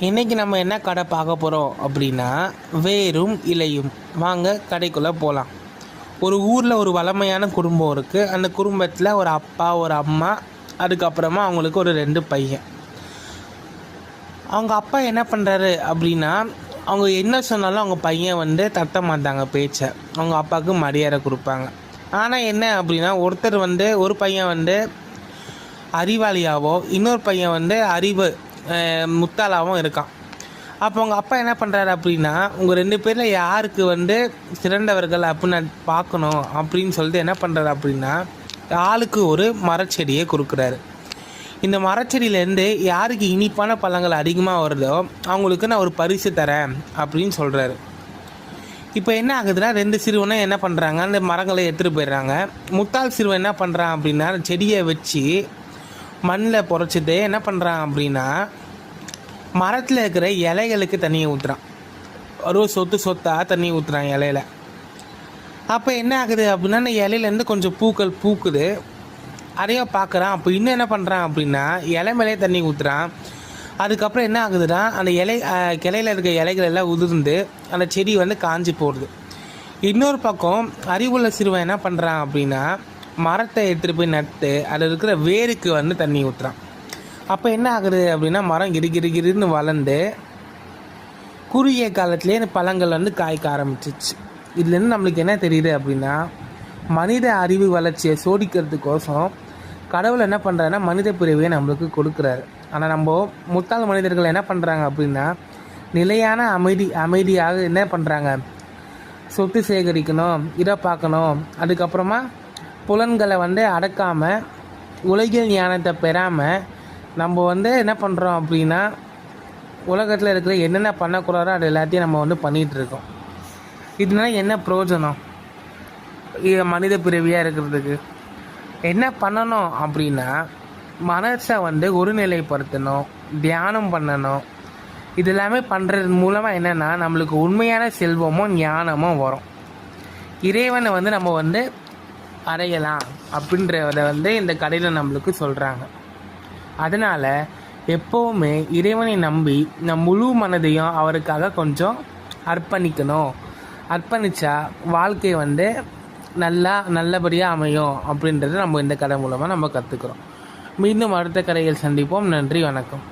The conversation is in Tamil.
இன்றைக்கி நம்ம என்ன கடை பார்க்க போகிறோம் அப்படின்னா வேரும் இலையும். வாங்க கடைக்குள்ளே போகலாம். ஒரு ஊரில் ஒரு வளமையான குடும்பம் இருக்குது. அந்த குடும்பத்தில் ஒரு அப்பா, ஒரு அம்மா, அதுக்கப்புறமா அவங்களுக்கு ஒரு 2 பையன். அவங்க அப்பா என்ன பண்ணுறாரு அப்படின்னா, அவங்க என்ன சொன்னாலும் அவங்க பையன் தட்ட மாட்டாங்க பேச்சை. அவங்க அப்பாவுக்கு மரியாதை கொடுப்பாங்க. ஆனால் என்ன அப்படின்னா, ஒரு பையன் அறிவாளியாவோ, இன்னொரு பையன் அறிவு முத்தாளாகவும் இருக்கான். அப்போ அவங்க அப்பா என்ன பண்ணுறாரு அப்படின்னா, உங்கள் 2 பேரில் யாருக்கு சிறந்தவர்கள் அப்படின்னு பார்க்கணும் அப்படின்னு சொல்லிட்டு என்ன பண்ணுறாரு அப்படின்னா, ஆளுக்கு ஒரு மரச்செடியை கொடுக்குறாரு. இந்த மரச்செடியிலேருந்து யாருக்கு இனிப்பான பழங்கள் அதிகமாக வருதோ அவங்களுக்கு நான் ஒரு பரிசு தரேன் அப்படின்னு சொல்கிறாரு. இப்போ என்ன ஆகுதுன்னா, 2 சிறுவனை என்ன பண்ணுறாங்க, அந்த மரங்களை எடுத்துகிட்டு போயிடுறாங்க. முட்டாள் சிறுவன் என்ன பண்ணுறான் அப்படின்னா, செடியை வச்சு மண்ணில் புதைச்சிட்டு என்ன பண்ணுறான் அப்படின்னா, மரத்தில் இருக்கிற இலைகளுக்கு தண்ணியை ஊற்றுறான். ஒரு சொத்தாக தண்ணி ஊற்றுறான் இலையில. அப்போ என்ன ஆகுது அப்படின்னா, அந்த இலையிலேருந்து கொஞ்சம் பூக்கள் பூக்குது. அதையோ பார்க்குறான். அப்போ இன்னும் என்ன பண்ணுறான் அப்படின்னா, இலை மேலே தண்ணி ஊற்றுறான். அதுக்கப்புறம் என்ன ஆகுதுன்னா, அந்த கிளையில் இருக்க இலைகள் எல்லாம் உதிர்ந்து அந்த செடி காஞ்சி போடுது. இன்னொரு பக்கம் அறிவுள்ள சிறுவன் என்ன பண்ணுறான் அப்படின்னா, மரத்தை எடுத்துகிட்டு போய் நட்டு அதில் இருக்கிற வேருக்கு தண்ணி ஊற்றுறான். அப்போ என்ன ஆகுது அப்படின்னா, மரம் கிரின்னு வளர்ந்து குறுகிய காலத்திலே அந்த பழங்கள் காய்க்க ஆரம்பிச்சிச்சு. இதுலேருந்து நம்மளுக்கு என்ன தெரியுது அப்படின்னா, மனித அறிவு வளர்ச்சியை சோதிக்கிறதுக்கோசம் கடவுள் என்ன பண்ணுறாருன்னா, மனித பிறவியை நம்மளுக்கு கொடுக்குறாரு. ஆனால் நம்ம முட்டாள் மனிதர்கள் என்ன பண்ணுறாங்க அப்படின்னா, நிலையான அமைதியாக என்ன பண்ணுறாங்க, சொத்து சேகரிக்கணும், இதை பார்க்கணும், அதுக்கப்புறமா புலன்களை அடக்காமல் உலகில் ஞானத்தை பெறாமல் நம்ம என்ன பண்ணுறோம் அப்படின்னா, உலகத்தில் இருக்கிற என்னென்ன பண்ணக்கூடாதோ அது எல்லாத்தையும் நம்ம பண்ணிகிட்ருக்கோம். இதனால என்ன பிரயோஜனம்? மனித பிறவியாக இருக்கிறதுக்கு என்ன பண்ணணும் அப்படின்னா, மனசை ஒருநிலைப்படுத்தணும், தியானம் பண்ணணும். இது எல்லாமே பண்ணுறது மூலமாக என்னென்னா, நம்மளுக்கு உண்மையான செல்வமும் ஞானமும் வரும். இறைவனை நம்ம அடையலாம் அப்படின்றத இந்த கதையில் நம்மளுக்கு சொல்கிறாங்க. அதனால் எப்போவுமே இறைவனை நம்பி நம் முழு மனதையும் அவருக்காக கொஞ்சம் அர்ப்பணிக்கணும். அர்ப்பணித்தா வாழ்க்கை நல்லபடியாக அமையும் அப்படின்றத நம்ம இந்த கதை மூலமாக நம்ம கற்றுக்குறோம். மீண்டும் அடுத்த கதையில் சந்திப்போம். நன்றி, வணக்கம்.